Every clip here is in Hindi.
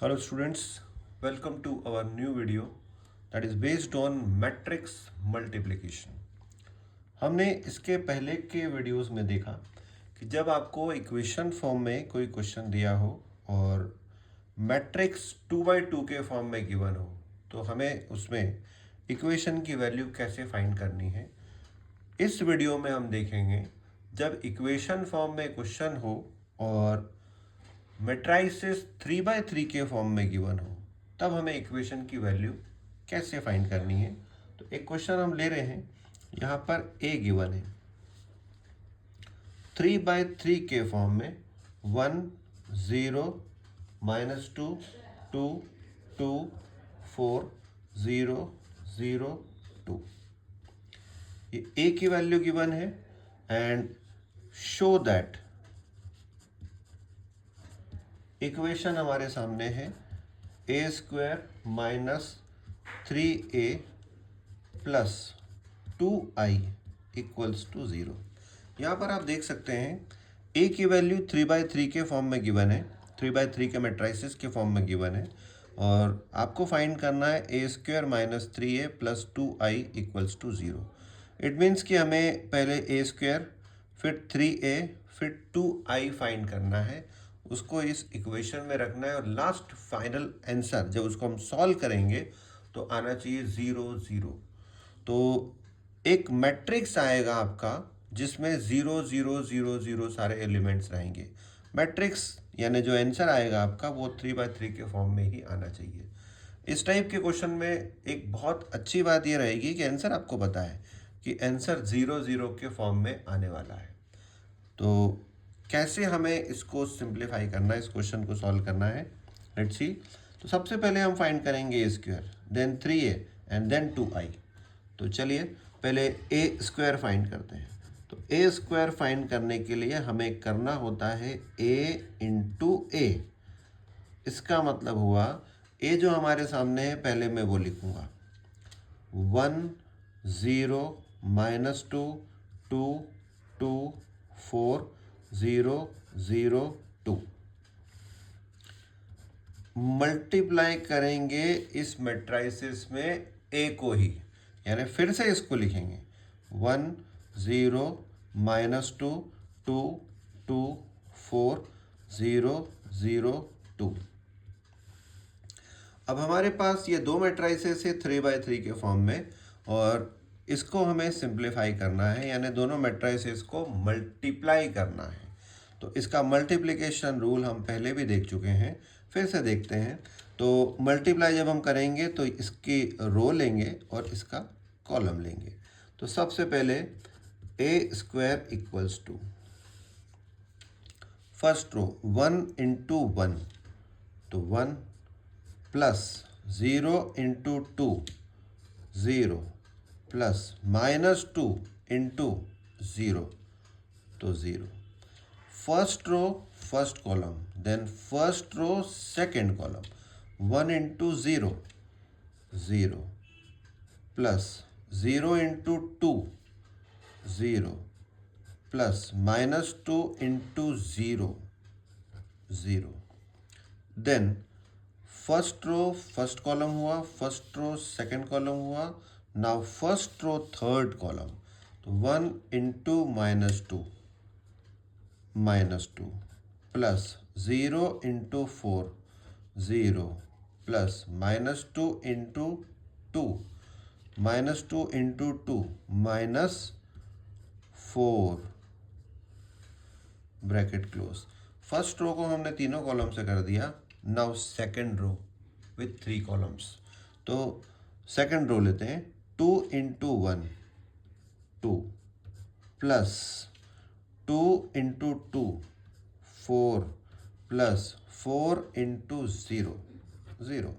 Hello students, welcome to our new video that is based on matrix multiplication. हमने इसके पहले के वीडियोस में देखा कि जब आपको इक्वेशन फॉर्म में कोई क्वेश्चन दिया हो और मैट्रिक्स 2 by 2 के फॉर्म में गिवन हो तो हमें उसमें इक्वेशन की वैल्यू कैसे फाइंड करनी है। इस वीडियो में हम देखेंगे जब इक्वेशन फॉर्म में क्वेश्चन हो और मैट्राइसिस 3 by 3 के फॉर्म में गिवन हो तब हमें इक्वेशन की वैल्यू कैसे फाइंड करनी है। तो एक क्वेश्चन हम ले रहे हैं, यहाँ पर ए गिवन है 3 by 3 के फॉर्म में 1 0 -2 2 2 4 0 0 2 ये ए की वैल्यू गिवन है एंड शो दैट इक्वेशन हमारे सामने है a² - 3a + 2i = 0। यहाँ पर आप देख सकते हैं a की वैल्यू 3 by 3 के फॉर्म में गिवन है, 3 by 3 के मैट्राइसिस के फॉर्म में गिवन है और आपको फाइंड करना है a² - 3a + 2i = 0। It means कि हमें पहले a² फिर 3a फिर 2i फाइंड करना है, उसको इस इक्वेशन में रखना है और लास्ट फाइनल आंसर जब उसको हम सॉल्व करेंगे तो आना चाहिए 0 0। तो एक मैट्रिक्स आएगा आपका जिसमें 0 0 0 0 सारे एलिमेंट्स रहेंगे। मैट्रिक्स यानी जो आंसर आएगा आपका वो 3 by 3 के फॉर्म में ही आना चाहिए। इस टाइप के क्वेश्चन में एक बहुत अच्छी बात ये रहेगी कि आंसर आपको पता है कि आंसर 0 0 के फॉर्म में आने वाला है। तो कैसे हमें इसको सिंप्लीफाई करना है, इस क्वेश्चन को सॉल्व करना है, लेट्स सी। तो सबसे पहले हम फाइंड करेंगे a² then 3a and then 2i। तो चलिए पहले a² फाइंड करते हैं। तो a² फाइंड करने के लिए हमें करना होता है a × a। इसका मतलब हुआ a जो हमारे सामने है पहले मैं वो लिखूंगा 1 0 -2 2 2 4 0 0 2 मल्टीप्लाई करेंगे इस मैट्राइसिस में a को ही, यानी फिर से इसको लिखेंगे 1 0 -2 2 2 4 0 0 2। अब हमारे पास ये दो मैट्राइसेस है 3 by 3 के फॉर्म में और इसको हमें सिंप्लीफाई करना है, यानी दोनों मैट्राइसेस को मल्टीप्लाई करना है। तो इसका मल्टीप्लिकेशन रूल हम पहले भी देख चुके हैं, फिर से देखते हैं। तो मल्टीप्लाई जब हम करेंगे तो इसकी रो लेंगे और इसका कॉलम लेंगे। तो सबसे पहले a² = फर्स्ट रो 1 × 1 तो 1 प्लस 0 × 2 0 प्लस -2 × 0 तो 0। First row first column then first row second column 1 × 0 0 plus 0 × 2 0 plus -2 × 0 0। Then first row first column हुआ, फर्स्ट रो सेकेंड कॉलम हुआ, now first row third column. तो 1 × -2 -2 plus 0 × 4 0 plus -2 × 2 -2 × 2 -4 bracket close. First row को हमने तीनों कॉलम से कर दिया, now second row with 3 columns. तो सेकेंड रो लेते हैं 2 × 1 2 plus 2 × 2 4 plus 4 × 0 0।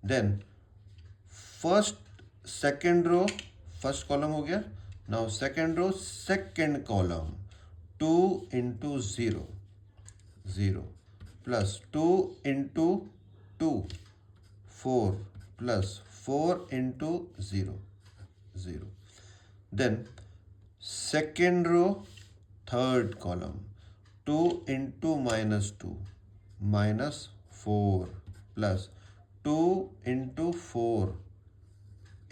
Then first second row first column हो गया, now second row second column 2 × 0 0 plus 2 × 2 4 plus 4 × 0 0। Then second row third column 2 × -2 -4 plus 2 × 4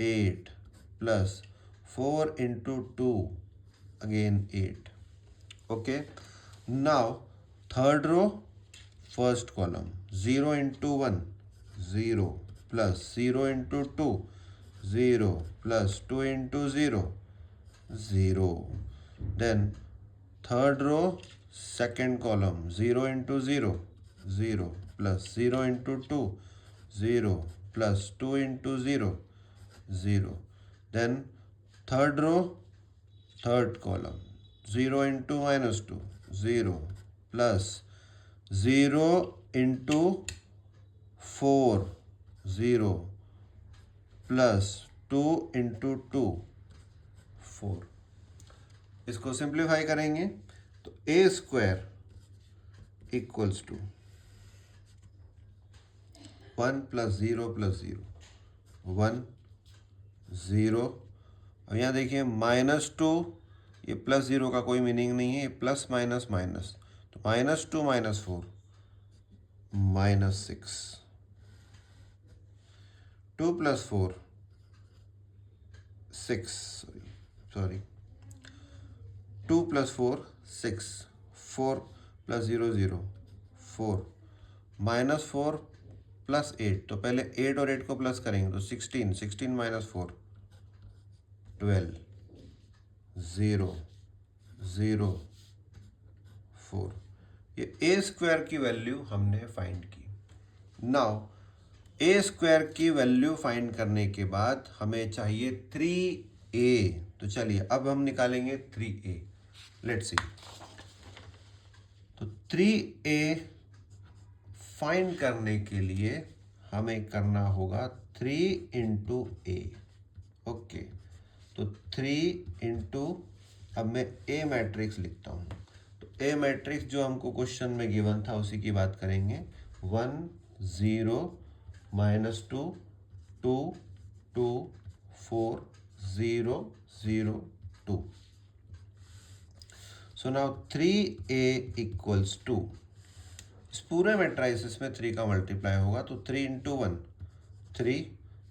8 plus 4 × 2 again 8. Okay, now third row, first column, 0 × 1 0 plus 0 × 2 0 plus 2 × 0 0. Then third row, second column, 0 × 0 0 plus 0 × 2 0 plus 2 × 0 0. Then third row, third column, 0 × -2 0 plus 0 × 4 0 plus 2 × 2 4. इसको सिंप्लीफाई करेंगे तो a² इक्वल्स टू 1 + 0 + 0 1 0. अब यहाँ देखिए -2, ये +0 का कोई मीनिंग नहीं है, ये प्लस माइनस माइनस, तो -2 - 4 -6. 2 + 4 6, sorry 2 + 4 6, 4 + 0 0 4, -4 + 8, तो पहले 8 और 8 को प्लस करेंगे तो 16 16 - 4 12 0 0 4. ये a² की वैल्यू हमने फाइंड की. नाउ a² की वैल्यू फाइंड करने के बाद हमें चाहिए 3a. तो चलिए अब हम निकालेंगे 3a. Let's see. तो 3a फाइंड करने के लिए हमें करना होगा 3 × a. ओके, तो 3 × अब मैं a मैट्रिक्स लिखता हूँ. तो a मैट्रिक्स जो हमको क्वेश्चन में गिवन था उसी की बात करेंगे. 1 0 -2 2 2 4 0 0 2. So now 3a equals to, इस पूरे मैट्रिक्स में 3 का मल्टीप्लाई होगा तो 3 × 1 3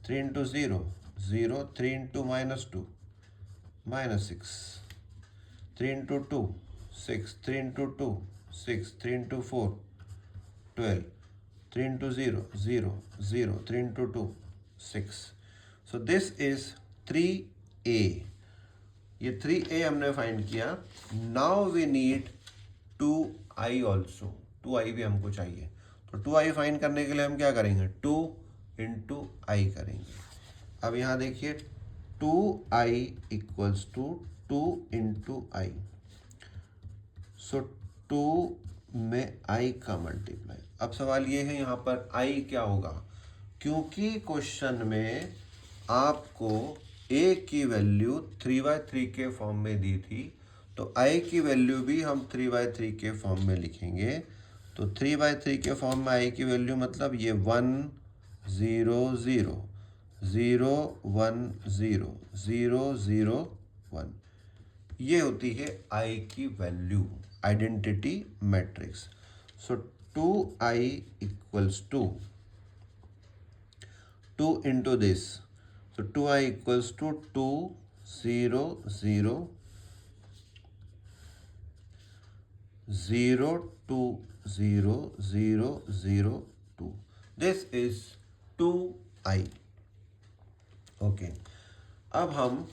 3 × 0 0 3 × -2 -6 3 × 2 6 3 × 2 6 3 × 4 12 3 × 0 0 0 3 × 2 6. So this is 3a. ये 3a हमने फाइंड किया. Now we need 2i also. 2i भी हमको चाहिए. तो 2i फाइंड करने के लिए हम क्या करेंगे, 2 × i करेंगे. अब यहाँ देखिए 2i इक्वल्स टू 2 × i. सो 2 में i का मल्टीप्लाई. अब सवाल ये है यहाँ पर i क्या होगा, क्योंकि क्वेश्चन में आपको a की वैल्यू 3/3 के फॉर्म में दी थी, तो i की वैल्यू भी हम 3/3 के फॉर्म में लिखेंगे. तो 3/3 के फॉर्म में i की वैल्यू मतलब ये 1 0 0 0 1 0 0 0 1. ये होती है i की value, identity matrix. So 2i equals to 2 × this. So 2i equals to 2 0 0 0 2 0 0 0 2. This is 2i. Okay, अब हम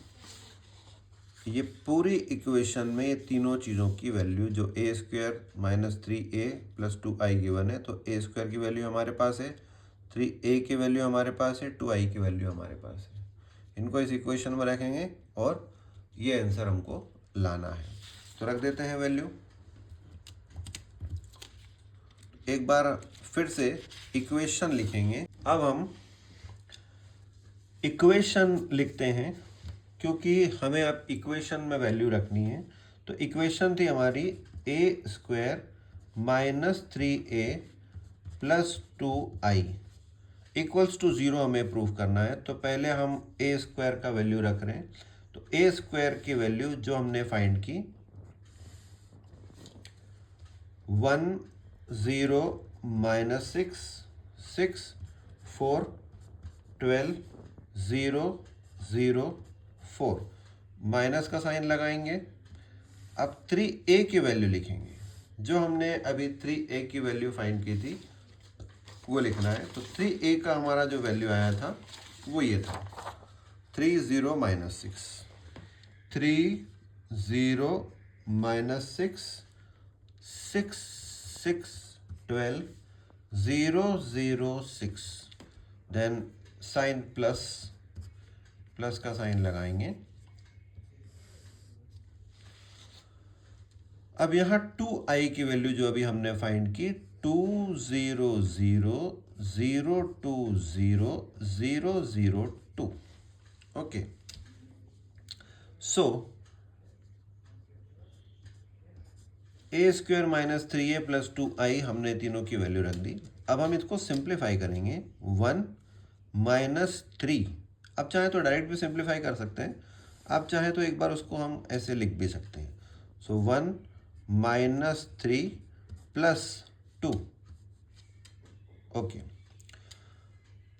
ये पूरी इक्वेशन में ये तीनों चीज़ों की वैल्यू जो a² - 3a + 2i गिवन है, तो a² की वैल्यू हमारे पास है, 3a की वैल्यू हमारे पास है, 2i की वैल्यू हमारे पास है. इनको इस इक्वेशन में रखेंगे और ये आंसर हमको लाना है. तो रख देते हैं वैल्यू. एक बार फिर से इक्वेशन लिखेंगे. अब हम इक्वेशन लिखते हैं क्योंकि हमें अब इक्वेशन में वैल्यू रखनी है. तो इक्वेशन थी हमारी a² - 3a + 2i equals to 0 हमें प्रूव करना है. तो पहले हम a² का वैल्यू रख रहे हैं. तो a² की वैल्यू जो हमने फाइंड की 1 0 - 6 6 4 12 0 0 4, माइनस का साइन लगाएंगे। अब 3a की वैल्यू लिखेंगे, जो हमने अभी 3a की वैल्यू फाइंड की थी वो लिखना है। तो 3a का हमारा जो वैल्यू आया था वो ये था 3 0 minus 6, 3 0 minus 6 6 6 12 0 0 6, then sign plus का साइन लगाएंगे। अब यहाँ 2i की वैल्यू जो अभी हमने फाइंड की 2 0 0 0 2 0 0 0 2, okay. So a square minus 3a plus 2i हमने तीनों की वैल्यू रख दी। अब हम इसको सिंप्लीफाई करेंगे 1 माइनस 3। अब चाहे तो डायरेक्ट भी सिंप्लीफाई कर सकते हैं, आप चाहे तो एक बार उसको हम ऐसे लिख भी सकते हैं। So 1 minus 3 plus 2, okay.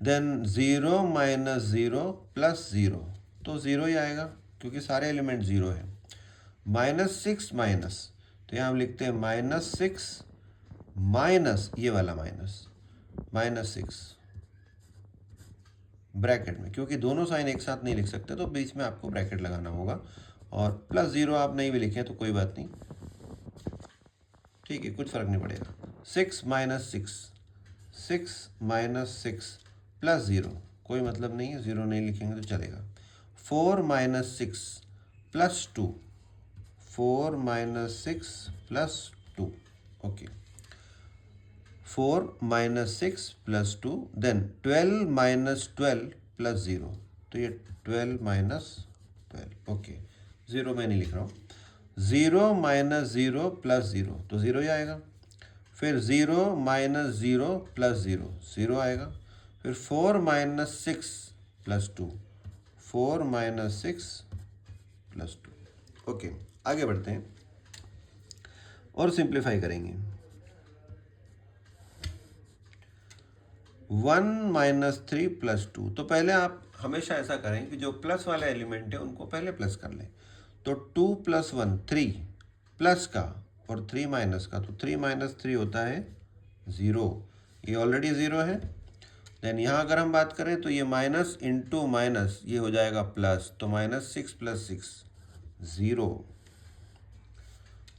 Then 0 minus 0 plus 0, तो 0 ही आएगा क्योंकि सारे एलिमेंट 0 है। माइनस 6 माइनस, तो यहाँ हम लिखते हैं माइनस 6 माइनस ये वाला माइनस 6 ब्रैकेट में, क्योंकि दोनों साइन एक साथ नहीं लिख सकते तो बीच में आपको ब्रैकेट लगाना होगा। और प्लस 0 आप नहीं भी लिखें तो कोई बात नहीं, ठीक है, कुछ फर्क नहीं पड़ेगा। 6 माइनस 6, 6 माइनस 6 प्लस 0, कोई मतलब नहीं है, 0 नहीं लिखेंगे तो चलेगा। 4 minus 6 plus 2, 4 minus 6 plus 2, okay. 4 minus 6 plus 2, then 12 minus 12 plus 0, तो ये 12 माइनस 12, ओके। 0 मैं नहीं लिख रहा हूँ। 0 माइनस 0 प्लस 0, तो 0 ही आएगा। फिर 0 माइनस 0 प्लस 0, 0 आएगा। फिर 4 minus 6 plus 2, 4 minus 6 plus 2, okay. आगे बढ़ते हैं और सिंप्लीफाई करेंगे। 1 माइनस 3 प्लस 2, तो पहले आप हमेशा ऐसा करें कि जो प्लस वाले एलिमेंट है उनको पहले प्लस कर लें। तो 2 प्लस 1 3, प्लस का और 3 माइनस का, तो 3 माइनस 3 होता है 0, ये ऑलरेडी 0 है। देन यहाँ अगर हम बात करें तो ये माइनस इंटू माइनस ये हो जाएगा प्लस, तो minus 6 plus 6 0,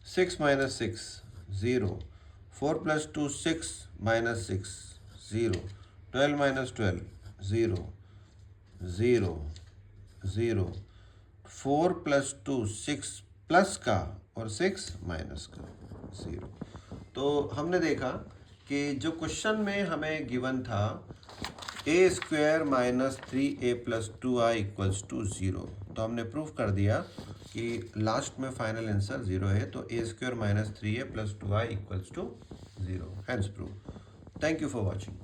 6 minus 6 0, 4 plus 2 6 minus 6 0, 12 minus 12 0 0 0, 4 plus 2 6 plus का और 6 माइनस का 0। तो हमने देखा कि जो क्वेश्चन में हमें गिवन था a square minus 3a plus 2i equals to 0, तो हमने प्रूव कर दिया कि लास्ट में फाइनल आंसर 0 है। तो a square minus 3a plus 2i equals to 0, hence prove. Thank you for watching.